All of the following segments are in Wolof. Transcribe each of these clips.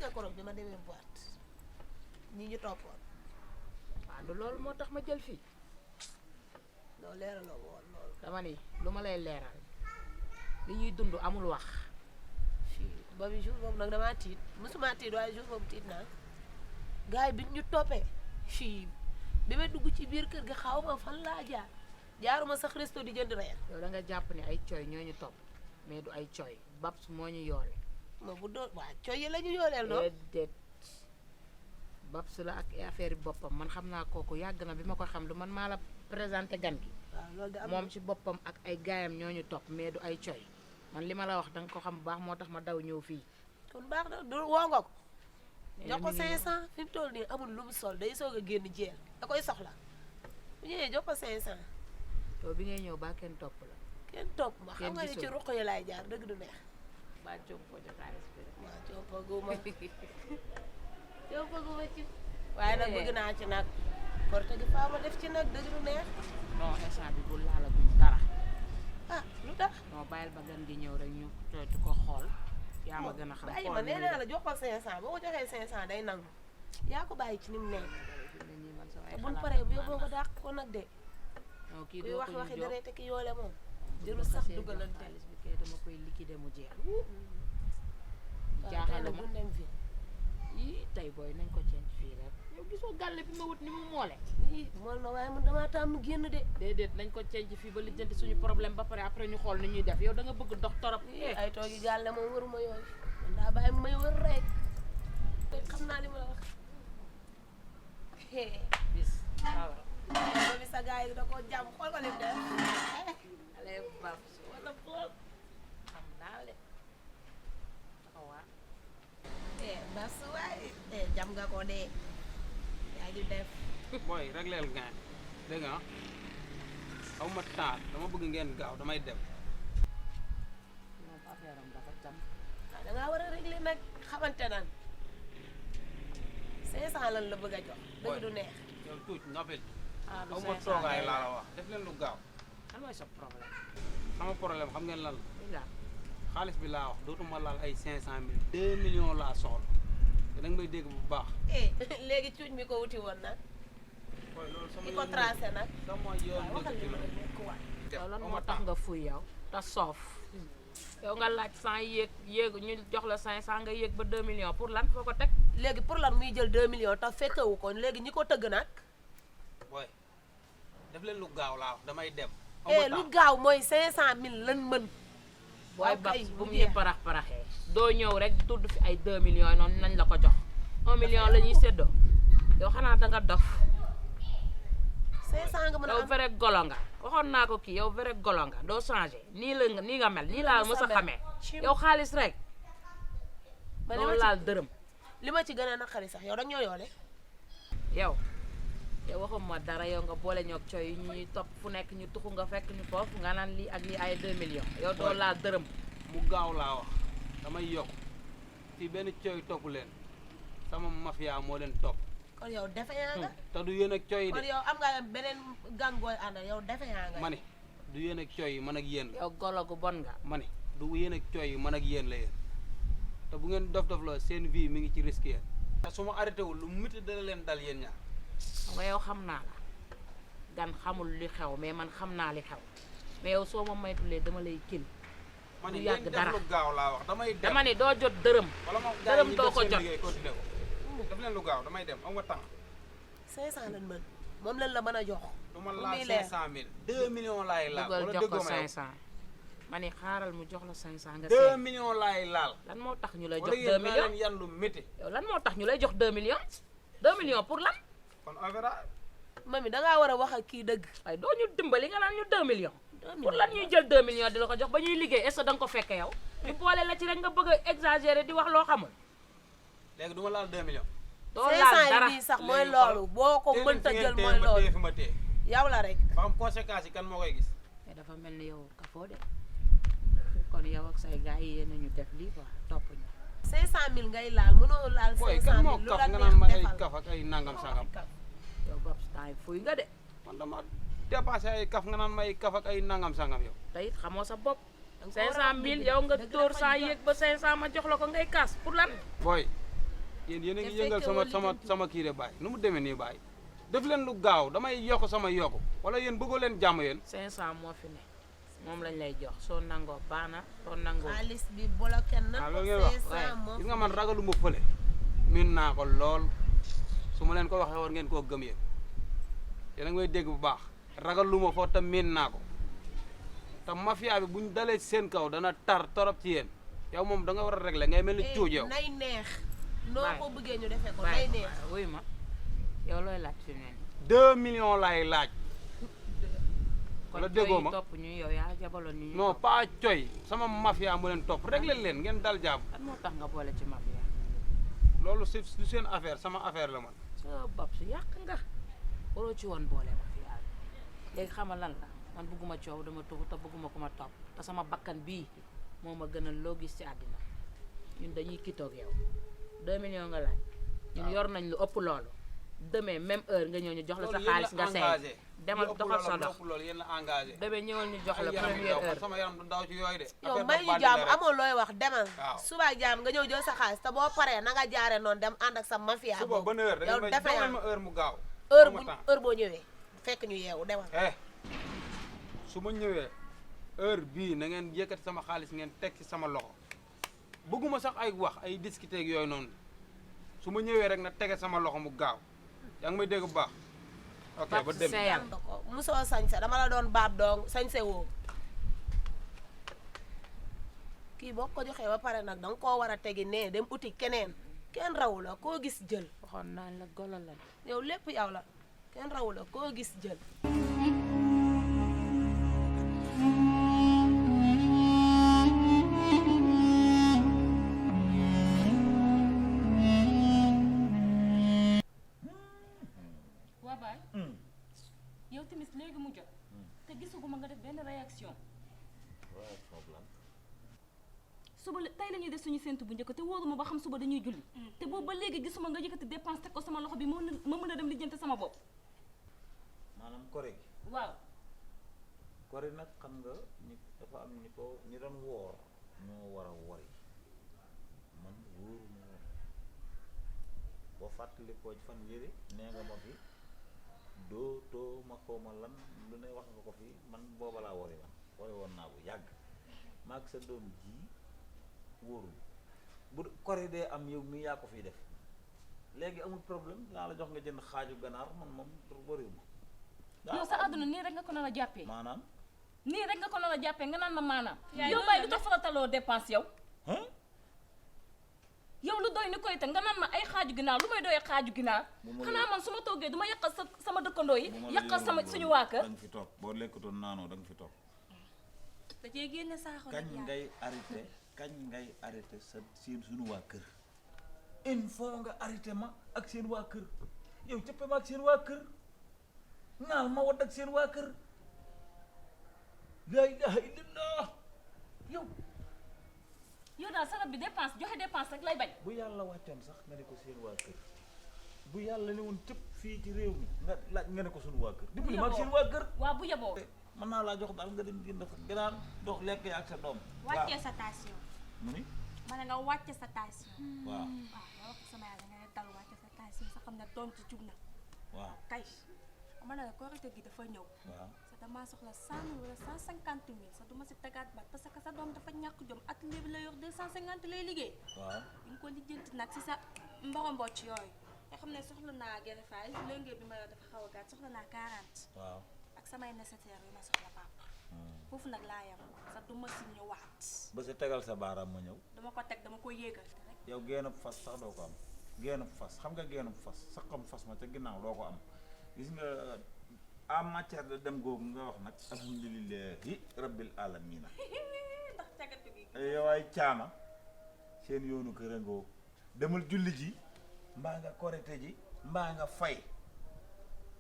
nga korog bi ma demee boîte ñi ñu toppoon waaw du loolu moo tax ma jël fii loolu leeraloo woon loolu dama ni lu ma lay leeral li ñuy dund amul wax fii boobu jour boobu nag damaa tiit mosuma tiit waaye jour boobu tiit naa gars yi bi ñu toppee fii bi ma dugg ci biir kër gi xaw ma fan laa jaaruma sax resto di jënd reer yow da nga jàpp ne ay cooy ñoo ñu topp mais du ay cooy Babs moo ñu yoole moo bu doon waa coy yi la ñu yooleel noonu déedéet Babs la ak affaire yi boppam man xam naa kooku yàgg na bi ma ko xam du man maa la présenté gan gi waaw loolu de am moom ci boppam ak ay gaayam ñoo ñu topp mais du ay cooy man li ma la wax danga ko xam bu baax moo tax ma daw ñëw fii kon baax na du woo nga ko mais jox ko mi ngi ñëw. 500 fi mu toll nii amul lu mu sol day soog a génn jeel da koy soxla bu ñëwee jox ko 500 yow bi ngay ñëw ba kenn topp la kenn topp ma xam Kenn nga ne ci gisul. ruq yi laay jaar dëgg du neex ba jom ko jotaay waaw coppaguma coppaguma ci waaye nag bëgg naa ci nag korte gi faa ma def ci nag dëgg du neex non instant bi bu laala guñ dara ah lu tax non bàyyil ba gan gi ñëw rek ñu tooytu ko xool yaa ma gën a xam bàyyi ma nee naa la jox ko 500 boo ko joxee 500 day nangu yaa ko bàyyi ci ni mu nekk te buñ paree bu yóbboo ko dàq ko nag de kii kuy doo wax ko waxi ñu dara te ki yoole moom jëru jëru sax dugalante xaalis bi kay dama koy liquider mu jeex waaw tey jaaxalu nag ma buñ dem fii yii tey booy nañ ko ceeñ fii rek yow gisoo gàlle bi ma wut ni mu moole ii mool na waaye man damaa tàmm génn de déedéet nañ ko ceeñ fii ba lijjanti suñu problème ba pare après ñu xool ni ñuy def yow da nga bëgg dox torop ay toogi gàlle moom waruma yooyu man daa bàyyi may wër rek te xam naa li ma la wax bis waaw ba bi sa gars yi da koo jàmm xool ko lim def ale bab wala xool xam naa le taxawaa bas waay jam nga ko de yaa ngi def booy régleel gain dégg nga aw ma temps dama bëgg ngeen gaaw damay dem moom affaire am dafa jam waaw da ngaa war a régler nag xamante nan 500 lan la bëgg a jox dëgg du neex yow tuuti noppil ah du aw ma toogaay laa la wax def leen lu gaaw lan mooy sa problème sama problème xam ngeen lan la li la xaalis bi laa wax dootuma laal ay 500 000 2 millions laa soxla te da nga may dégg bu baax léegi cuuj mi ko wuti woon nag booy loolu sama ki ko tracé nag sama yoon waaw waxal li ma la nekk waay yow lan moo tax nga fuy yow te soof yow nga laaj 100 yéegu ñu jox la 500 nga yéeg ba 2 millions pour lan foo ko teg léegi pour lan muy jël 2 millions te fekkewu ko léegi ñi ko tëgg nag booy def leen lu gaaw laa wax damay dem lu gaaw mooy 500000 lan mën booy waaw bab kay, bu mu mu ñu jeex. parax-paraxee doo ñëw rek tudd fi ay 2 millions yi noonu nañ la ko jox 1 million la ñuy séddoo yow xanaa da nga dof 500 nga mën a yow am vrai golo nga waxoon naa ko kii yow vrai golo nga doo changé nii la nga nii nga mel nii laa mës a xamee yow xaalis rek ma li doo ma ci laal dërëm li ma ci gën a naqari sax yow dag ñoo yoole yow yow waxuma dara yow nga boole ñoog cooy yi ñuy topp fu nekk ñu tuxu nga fekk ñu foofu nga naan lii ak lii ay 2 millions yow doo Ouais. laal dërëm mu gaaw laa wax damay yokk fii benn cooy topp leen sama mafia moo leen topp kon yow defe yaa nga te du yéen ak cooy kon de yow am nga beneen gang booy àndal yow defe yaa nga ma ne du yéen ak cooy yi man ak yéen la yow golo gu bon nga ma ne du yéen ak cooy yi man ak yéen la yéen te bu ngeen dof-dof la seen vie mi ngi ci risque yéen te su ma arrêté wul lu métti dana leen dal yéen ñaar xam nga yow xam naa la gan xamul li xew mais man xam naa li xew mais yow soo ma maytulee dama lay kil ma ne du yéen yàgg def dara. lu gaaw laa wax damay dem dama ne doo jot dërëm wala ma dërëm ñi doo def ko seen jot. liggéey continué ko def leen lu gaaw damay dem am nga temps 500 lan mën moom lan la mën a jox du ma Pour laal muy leer. 500 000 2 millions laay laal dugal wala jox ko déggoo ma yow 500 ma ne xaaral mu jox la 500 nga 2 seet millions laay laal lan moo tax ñu lay wala jox 2 yéen naa millions leen yan lu métti yow lan moo tax ñu lay jox 2 millions 2 millions pour lan kon on verra mami dangaa war a wax ak kii dëgg waaye doo ñu dimbali nga naan ñu 2 millions 2 pour lan ñuy jël 2 millions di la ko jox ba ñuy liggéey est-ce que da nga ko fekke yow ñu boole la ci rek nga bëgg a exagérer di wax loo xamul léegi du ma laal 2 millions doo laal 500 dara yi nii sax mooy Léegi loolu xool, boo ko téye leen mënta fi jël ngeen mooy téye ma téye loolu fi ma téye yow la rek ba xam conséquences yi kan moo koy gis mais dafa mel ni yow kafoo de kon yow ak say gars yi yéen a ñu def lii quoi topp ñu 500000 ngay laal mënoo laal booy kan moo 500000 lu kaf la nga neex naan ma ay defal kaf ak ay nangam sangam yow bopp temps yi fuy nga de man dama dépassé ay kaf nga naan ma ay kaf ak ay nangam sangam yow te it xamoo sa bopp Da nga ko war a wax 500000 dëgg yow nga dëgg dóor dafa 100 jot. yéeg ba 500 ma jox la ko ngay kaas pour lan booy yéen a ngi te yëngal fekke woo sama lijjanti. sama kii de baay nu mu demee nii baay def leen lu gaaw damay yokk sama yokku wala yéen bëggoo leen jàmm yéen 500 moo fi ne moom lañ lay jox soo nangoo baax na soo nangoo xaalis bi bloqué na ah ko loolu ngeen wax 500 moo gis nga man ragaluma fële min naa ko lool su ma leen ko waxee war ngeen koo gëm yéen yéen a ngi may dégg bu baax ragaluma foofu te min naa ko te mafia bi buñ dalee seen kaw dana tar torop ci yéen yow moom da nga war a régler ngay mel ni cuuj yow nay neex noo Baay. ko bëggee ñu defee ko nay neex wuy ma yow looy laaj fi mu ne nii 2 millions laay laaj wala kon déggoo cooy ma topp ñu yow yaa jabaloon ñu non pas coy sama mafia mu leen topp régler leen ngeen dal jàmm lan moo tax nga boole ci mafia loolu c'est du seen affaire sama affaire la man sa bopp si yàq nga waroo ci woon boole mafia bi léegi xamal lan la man bëgguma coow dama tuxu te bëgguma ku ma topp te sama bakkan bii moo ma gënal loo gis ci àddina ñun dañuy kitoog yow 2 millions nga laaj ñun yor nañ lu ëpp loolu demee même heure nga ñëw ñu jox la sa xaalis nga seey demal doxal sa dox loolu yéen la engagé demee ñëwal ñu jox la ay yaram yu première daw, man heure sama yaram du daw ci yooyu de yow affaire may de ñu bandi jaam la rek. amoo looy wax demal Waaw. suba jaam nga ñëw jël sa xaalis te boo paree na nga jaare noonu dem ànd ak sa mafia suba boobu ban heure da yow ngeen may defe jox naa leen ma heure mu gaaw heure sama bu temps. heure boo ñëwee fekk ñu yeewu demal su ma ñëwee heure bii na ngeen yëkkati sama xaalis ngeen teg ci sama loxo bëgguma sax ay wax ay discuter ak yooyu noonu su ma ñëwee rek na tege sama loxo mu gaaw yaa ngi may dégg bu baax ok ba dem seeyal nga ko musoo sañse dama la doon baab dong sañse woo kii boo ko joxee ba pare nag danga koo war a tegi nee dem uti keneen kenn rawu la koo gis jël waxoon naa la golo la yow lépp yow la kenn rawu la koo gis jël waa baay yow tamit léegi mu jot te gisuguma nga def benn réaction suba tey la ñuy def suñu séntu bu njëkk te wóoruma ba xam suba dañuy julli te boobu ba léegi gisuma nga yëkkati dépense teg ko sama loxo bi ma mën a dem lijjante sama bopp maanaam kore gi waaw kore nag xam nga ñi dafa am ñi ko ñi doon woor ñoo war a wori man wóoruma woon boo fàttali koo ci fan yëre nee nga ma fi doo ma xaw ma lan lu ne wax nga ko fi man booba laa wori wori woon naa bu yàgg maag sa doom ji wóorul bu kore dee am yow mi yaa ko fiy def léegi amul problème laa la jox nga jënd xaaju ganaar man moom wariwuma yow sa àdduna nii rek nga ko nar a jàppee maanaam nii rek nga ko nar a jàppee nga naan ma maanaam yow baay lu tax farataloo dépense yow yow lu doy ni koy te nga naan ma ay xaaju ginaar lu may doyee xaaju ginaar xanaa man su ma toggee du ma yàqal sama dëkkandoo yi yàqal sama suñu waa kër da nga fi toog boo lekkutoon naanoo da nga fi toog da cee génne saaxo kañ ngay arrêté sa seen suñu waa kër il faut nga arrêté ma ak seen waa kër yow cëppe ma ak seen waa kër naal ma wadd ak seen waa kër laa ilaha illallah yow daal sarab bi dépense joxe dépense rek lay bañ bu yàlla wàccoon sax nga ne ko seen waa kër bu yàlla ne woon cëpp fii ci réew mi nga laaj nga ne ko suñu waa kër dimbali ma ak seen waa kër waaw bu yeboo mën naa laa jox daal nga dem jënd fa ganaar dox lekk ya ak sa doom wàccee sa tension mu ni ma ne nga wàcce sa tension waaw waaw nga wax sama yaay nga ne dal wàcce sa tension sa xam ne doom ci jug na waaw kay ma ne la korite gi dafa ñëw waaw sa damaa soxla 100 000 wala 150 000 sa duma si tegaat baat parce que sa doom dafa ñàkk jom atelier bi la yor 250 lay liggéey waaw di nga ko lijjanti nag si sa mboromboc yooyu nga xam ne soxla naa genn faay léegi bi ma yor dafa xaw a gàtt soxla naa 40 waaw ak samay nécessaire yi ma soxla papa foofu nag laa yam sa duma si ñëwaat ba sa tegal sa baaraam ma ñëw dama ko teg dama ko yéegal te rek yow geenub fas sax doo ko am geenub fas xam nga geenub fas sax xam fas ma ca ginnaaw doo ko am gis nga en matière de dem googu nga wax nag alhamdulilahi rabbil alamina ndax cagatu gi yow ay caama seen yoonu kër a ngoo demal julli ji mbaa nga korite ji mbaa nga fay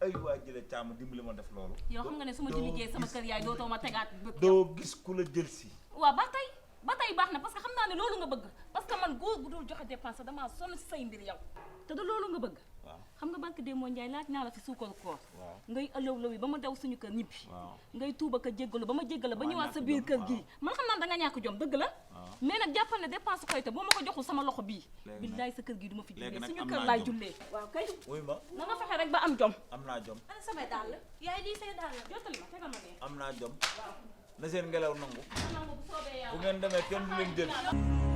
ay waa jële caama dimbali ma def loolu yow xam nga ne su ma ci liggéey sama kër yaay dootoo ma tegaat bëgg doo gis ku la jël si waaw ba tey baax na parce que xam naa ne loolu nga bëgg parce que man góor bu dul joxe dépense damaa sonn si say mbir yow te du loolu nga bëgg waaw xam nga barke Demba Ndiaye laaj naa la fi suukaru koor waaw ngay ëllëw law yi ba ma daw suñu kër ñibbi waaw ngay tuuba ka jéggalu ba ma jéggala ba Waaw, ñëwaat sa ñàkk biir jom, kër waaw. gii man xam naa da nga ñàkk jom dëgg la waaw mais nag jàppal ne dépense koyte boo ma ko joxul sama loxo bii Léegi billaay sa kër gii du ma fi léegi jullee nag suñu am kër naa laay jom. jullee waaw kay wuy ma na nga fexe rek ba am jom am naa jom ana samay dàll yaay lii say dàll jottali ma tegal ma ne am naa jom na seen ngelaw nangu nangu bu soobee bu yàlla ngeen demee kenn du leen jël